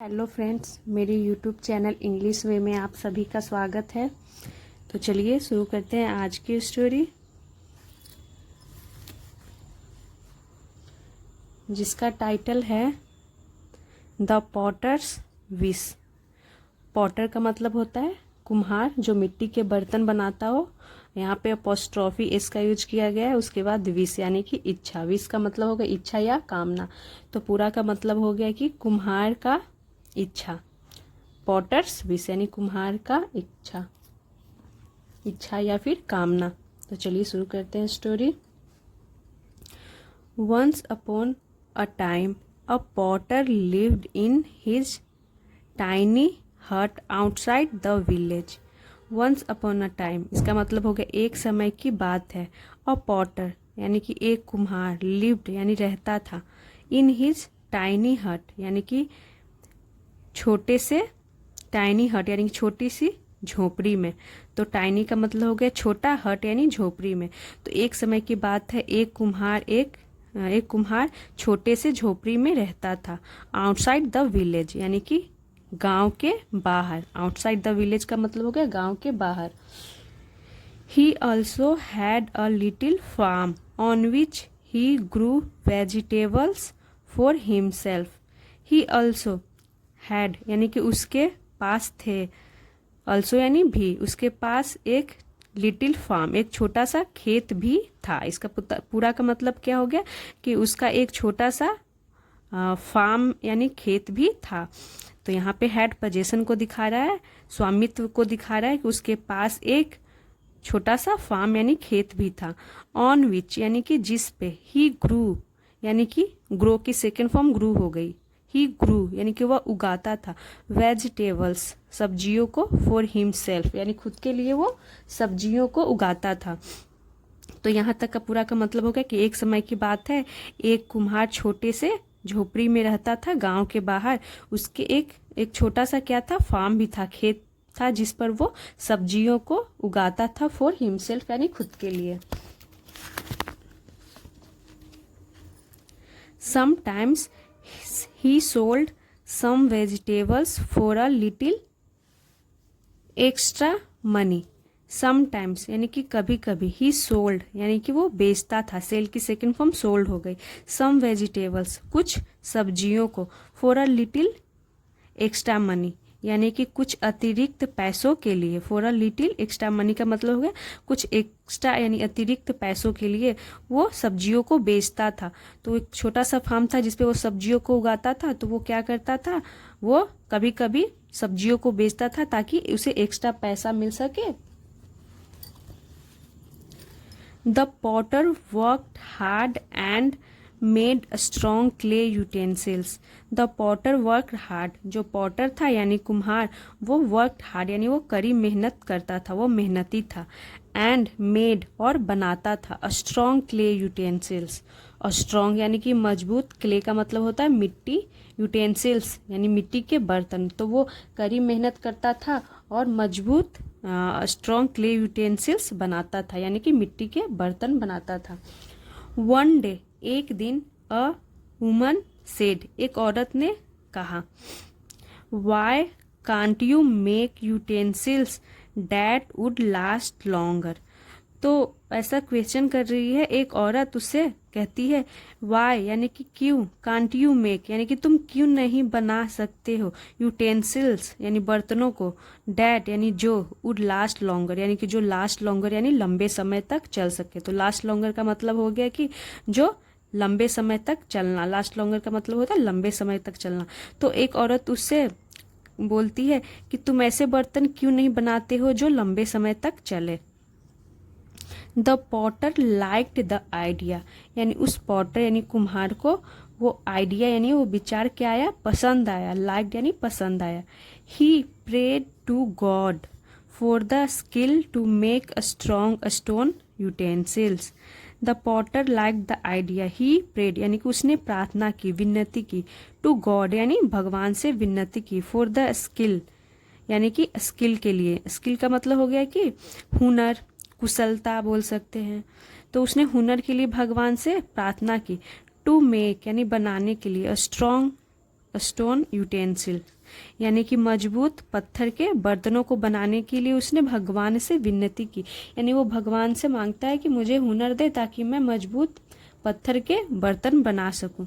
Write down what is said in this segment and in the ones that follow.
Hello friends, मेरे YouTube channel English वे में आप सभी का स्वागत है। तो चलिए शुरू करते हैं आज की स्टोरी, जिसका टाइटल है द पॉटर्स विश। पॉटर का मतलब होता है कुम्हार, जो मिट्टी के बर्तन बनाता हो। यहाँ पे अपोस्ट्रॉफी एस का यूज किया गया है। उसके बाद विश यानी कि इच्छा। विश का मतलब हो गया इच्छा या कामना। तो पूरा का मतलब हो गया कि कुम्हार का इच्छा। पॉटर्स विश यानी कुम्हार का इच्छा या फिर कामना। तो चलिए शुरू करते हैं story. Once upon a time a potter lived in his tiny hut outside the village. Once upon a time इसका मतलब हो गया एक समय की बात है। अ पॉटर यानी कि एक कुम्हार, लिव्ड यानी रहता था, इन हिज टाइनी हट यानी कि छोटे से, टाइनी हट यानी छोटी सी झोपड़ी में। तो टाइनी का मतलब हो गया छोटा, हट यानी झोपड़ी में। तो एक समय की बात है, एक कुम्हार छोटे से झोपड़ी में रहता था। आउटसाइड द विलेज यानी कि गांव के बाहर। आउटसाइड द विलेज का मतलब हो गया गांव के बाहर। He also had a little farm on which he grew vegetables for himself. He also had यानी कि उसके पास थे, ऑल्सो यानी भी, उसके पास एक लिटिल फार्म, एक छोटा सा खेत भी था। इसका पूरा का मतलब क्या हो गया कि उसका एक छोटा सा फार्म यानी खेत भी था। तो यहाँ पे हैड पोजेशन को दिखा रहा है, स्वामित्व को दिखा रहा है कि उसके पास एक छोटा सा फार्म यानी खेत भी था। ऑन विच यानी कि जिस पे, ही ग्रू यानी कि ग्रो की सेकेंड फॉर्म ग्रू हो गई। ही ग्रू यानी कि वह उगाता था वेजिटेबल्स सब्जियों को, फॉर हिमसेल्फ यानी खुद के लिए वो सब्जियों को उगाता था। तो यहाँ तक का पूरा का मतलब हो गया कि एक समय की बात है, एक कुम्हार छोटे से झोपड़ी में रहता था गांव के बाहर। उसके एक छोटा सा क्या था, फार्म भी था, खेत था, जिस पर वो सब्जियों को उगाता था, फॉर हिमसेल्फ यानी खुद के लिए। Sometimes he sold some vegetables for a little extra money. Sometimes यानी कि कभी कभी, ही सोल्ड यानी कि वो बेचता था, सेल की सेकेंड फॉर्म सोल्ड हो गई। सम वेजिटेबल्स कुछ सब्जियों को, for a little extra money यानी कि कुछ अतिरिक्त पैसों के लिए। For a little extra money का मतलब हो गया कुछ एक्स्ट्रा यानी अतिरिक्त पैसों के लिए वो सब्जियों को बेचता था। तो एक छोटा सा फार्म था जिसपे वो सब्जियों को उगाता था। तो वो क्या करता था, वो कभी कभी सब्जियों को बेचता था ताकि उसे एक्स्ट्रा पैसा मिल सके। The Potter worked hard and made strong clay utensils. The Potter work hard, जो पॉटर था यानी कुम्हार, वो वर्कड हार्ड यानी वो कड़ी मेहनत करता था, वो मेहनती था। एंड मेड और बनाता था स्ट्रॉन्ग क्ले यूटेंसिल्स। और स्ट्रॉन्ग यानी कि मजबूत, क्ले का मतलब होता है मिट्टी, यूटेंसिल्स यानी मिट्टी के बर्तन। तो वो कड़ी मेहनत करता था और मजबूत स्ट्रॉन्ग क्ले यूटेंसिल्स बनाता था यानी कि मिट्टी के बर्तन बनाता था। वन डे एक दिन, अ वुमन सेड एक औरत ने कहा, why can't you make utensils that would last longer. तो ऐसा क्वेश्चन कर रही है एक औरत, उससे कहती है वाई यानी कि क्यों, कांट यू मेक यानी कि तुम क्यों नहीं बना सकते हो, यूटेंसिल्स यानी बर्तनों को, डैट यानी जो, वुड लास्ट लॉन्गर यानी कि जो लास्ट लॉन्गर यानी लंबे समय तक चल सके। तो लास्ट लॉन्गर का मतलब हो गया कि जो लंबे समय तक चलना। लास्ट लॉन्गर का मतलब होता है लंबे समय तक चलना। तो एक औरत उससे बोलती है कि तुम ऐसे बर्तन क्यों नहीं बनाते हो जो लंबे समय तक चले। The Potter liked the idea यानी उस पॉटर यानी कुम्हार को वो आइडिया यानी वो विचार क्या आया, पसंद आया। लाइक्ड यानी पसंद आया। He prayed to God for the skill to make a strong stone utensils. The potter like the idea, he prayed यानी कि उसने प्रार्थना की, विनती की, टू गॉड यानी भगवान से विनती की, फॉर द स्किल यानी कि स्किल के लिए। स्किल का मतलब हो गया कि हुनर, कुशलता बोल सकते हैं। तो उसने हुनर के लिए भगवान से प्रार्थना की। टू मेक यानी बनाने के लिए, स्ट्रॉन्ग स्टोन यूटेंसिल, यानी कि मजबूत पत्थर के बर्तनों को बनाने के लिए उसने भगवान से विनती की। यानी वो भगवान से मांगता है कि मुझे हुनर दे ताकि मैं मजबूत पत्थर के बर्तन बना सकूं।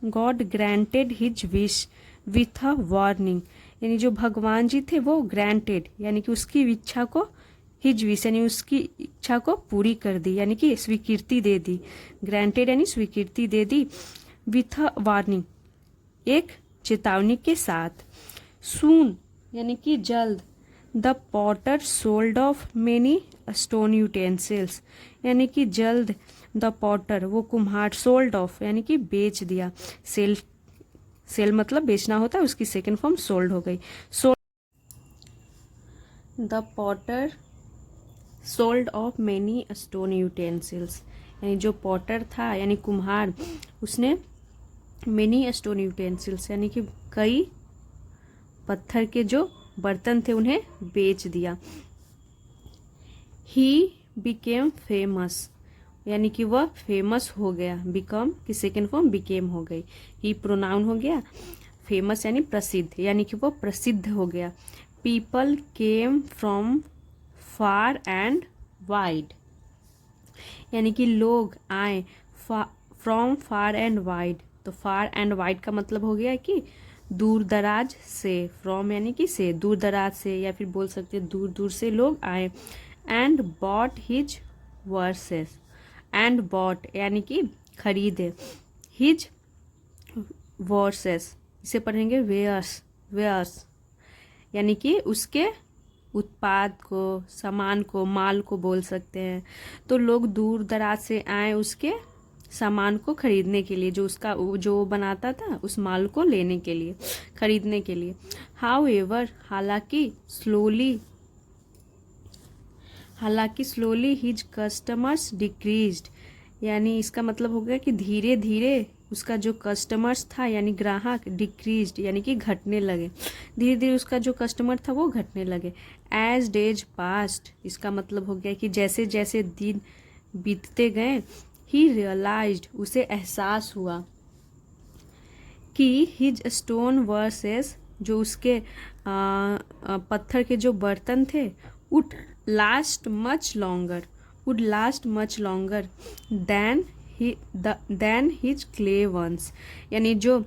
God granted his wish with a warning, यानी जो भगवान जी थे वो ग्रांटेड यानी कि उसकी इच्छा को, हिज विश यानी उसकी इच्छा को पूरी कर दी, यानी कि स्वीकृति दे दी। ग्रांटेड यानी स्वीकृति दे दी। विथ अ वार्निंग, एक चेतावनी के साथ। सून यानी कि जल्द। The Potter sold off many stone utensils, यानी कि जल्द द पॉटर वो कुम्हार, सोल्ड ऑफ यानी कि बेच दिया। सेल मतलब बेचना होता है, उसकी सेकेंड फॉर्म सोल्ड हो गई। The Potter sold off many stone utensils, यानी जो पॉटर था यानी कुम्हार, उसने मेनी स्टोन यूटेंसिल्स यानी कि कई पत्थर के जो बर्तन थे उन्हें बेच दिया। ही बिकेम फेमस, यानी कि वह फेमस हो गया। बिकम की सेकेंड फॉर्म बिकेम हो गई। ही प्रोनाउन हो गया। फेमस यानी प्रसिद्ध, यानी कि वह प्रसिद्ध हो गया। People came from far and wide, यानी कि लोग आए फ्रॉम फार एंड वाइड। तो फार एंड वाइड का मतलब हो गया कि दूर दराज से। फ्रॉम यानी कि से, दूर दराज से, या फिर बोल सकते हैं दूर दूर से लोग आए। And bought his wares, and bought यानी कि खरीदे। हिज वर्सेस, इसे पढ़ेंगे वेयर्स, वेयर्स यानी कि उसके उत्पाद को, सामान को, माल को बोल सकते हैं। तो लोग दूर दराज से आए उसके सामान को खरीदने के लिए, जो उसका जो बनाता था उस माल को लेने के लिए, खरीदने के लिए। हाउएवर, हालांकि स्लोली हिज कस्टमर्स डिक्रीज्ड, यानी इसका मतलब हो गया कि धीरे धीरे उसका जो कस्टमर्स था यानी ग्राहक, डिक्रीज्ड यानी कि घटने लगे। धीरे धीरे उसका जो कस्टमर था वो घटने लगे। एज डेज पास्ट, इसका मतलब हो गया कि जैसे जैसे दिन बीतते गए। ही रियलाइज्ड, उसे एहसास हुआ कि हिज स्टोन वर्सेस, जो उसके पत्थर के जो बर्तन थे, would last much longer than his clay ones, यानी जो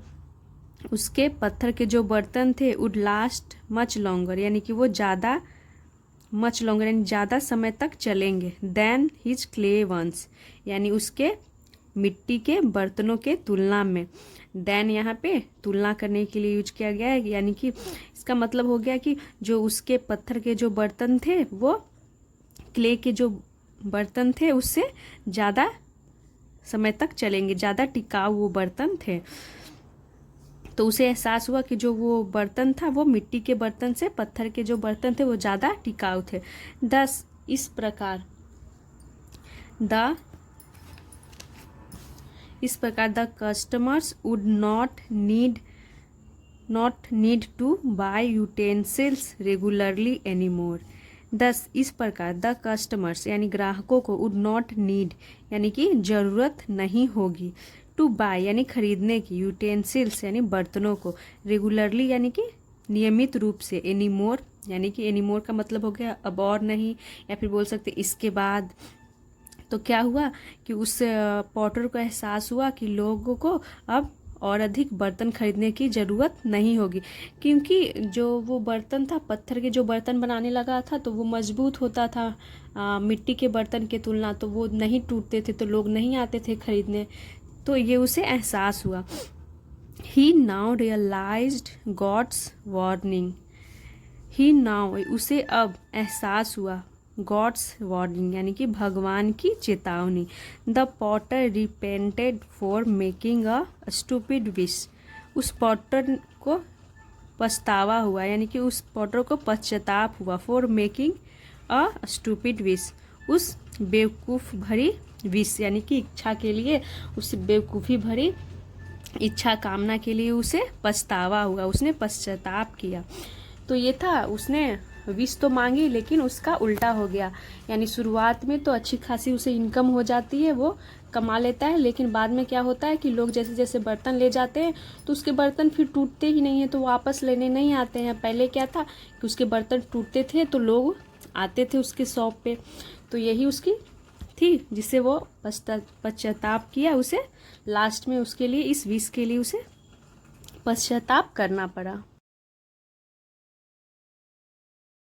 उसके पत्थर के जो बर्तन थे वुड लास्ट मच लॉन्गर, यानी कि वो ज़्यादा, मच लॉन्गर यानी ज़्यादा समय तक चलेंगे। देन हिज क्ले वंस, यानी उसके मिट्टी के बर्तनों के तुलना में। देन यहाँ पे तुलना करने के लिए यूज किया गया है, यानी कि इसका मतलब हो गया कि जो उसके पत्थर के जो बर्तन थे वो क्ले के जो बर्तन थे उससे ज़्यादा समय तक चलेंगे, ज़्यादा टिकाऊ वो बर्तन थे। तो उसे एहसास हुआ कि जो वो बर्तन था वो मिट्टी के बर्तन से पत्थर के जो बर्तन थे वो ज़्यादा टिकाऊ थे। दस इस प्रकार the customers would not need to buy utensils regularly anymore. Thus इस प्रकार द कस्टमर्स यानी ग्राहकों को वुड नॉट नीड यानी कि ज़रूरत नहीं होगी, टू बाय यानी खरीदने की, यूटेंसिल्स यानी बर्तनों को, रेगुलरली यानी कि नियमित रूप से, एनीमोर यानी कि एनीमोर का मतलब हो गया अब और नहीं, या फिर बोल सकते इसके बाद। तो क्या हुआ कि उस पॉटर को एहसास हुआ कि लोगों को अब और अधिक बर्तन खरीदने की ज़रूरत नहीं होगी, क्योंकि जो वो बर्तन था, पत्थर के जो बर्तन बनाने लगा था तो वो मजबूत होता था मिट्टी के बर्तन के तुलना, तो वो नहीं टूटते थे, तो लोग नहीं आते थे खरीदने। तो ये उसे एहसास हुआ। ही नाउ रियलाइज्ड गॉड्स वार्निंग, ही नाउ उसे अब एहसास हुआ गॉड्स वार्निंग यानी कि भगवान की चेतावनी। The Potter repented for making a stupid wish, उस पॉटर को पछतावा हुआ, यानी कि उस पॉटर को पश्चाताप हुआ, for making a stupid wish, उस बेवकूफ़ भरी विश यानी कि इच्छा के लिए, उस बेवकूफ़ी भरी इच्छा कामना के लिए उसे पछतावा हुआ, उसने पश्चाताप किया। तो ये था, उसने विश तो मांगी लेकिन उसका उल्टा हो गया, यानी शुरुआत में तो अच्छी खासी उसे इनकम हो जाती है, वो कमा लेता है, लेकिन बाद में क्या होता है कि लोग जैसे जैसे बर्तन ले जाते हैं तो उसके बर्तन फिर टूटते ही नहीं है, तो वापस लेने नहीं आते हैं। पहले क्या था कि उसके बर्तन टूटते थे तो लोग आते थे उसके शॉप पे, तो यही उसकी थी जिससे वो पश्चाताप किया, उसे लास्ट में उसके लिए इस विष के लिए उसे पश्चाताप करना पड़ा।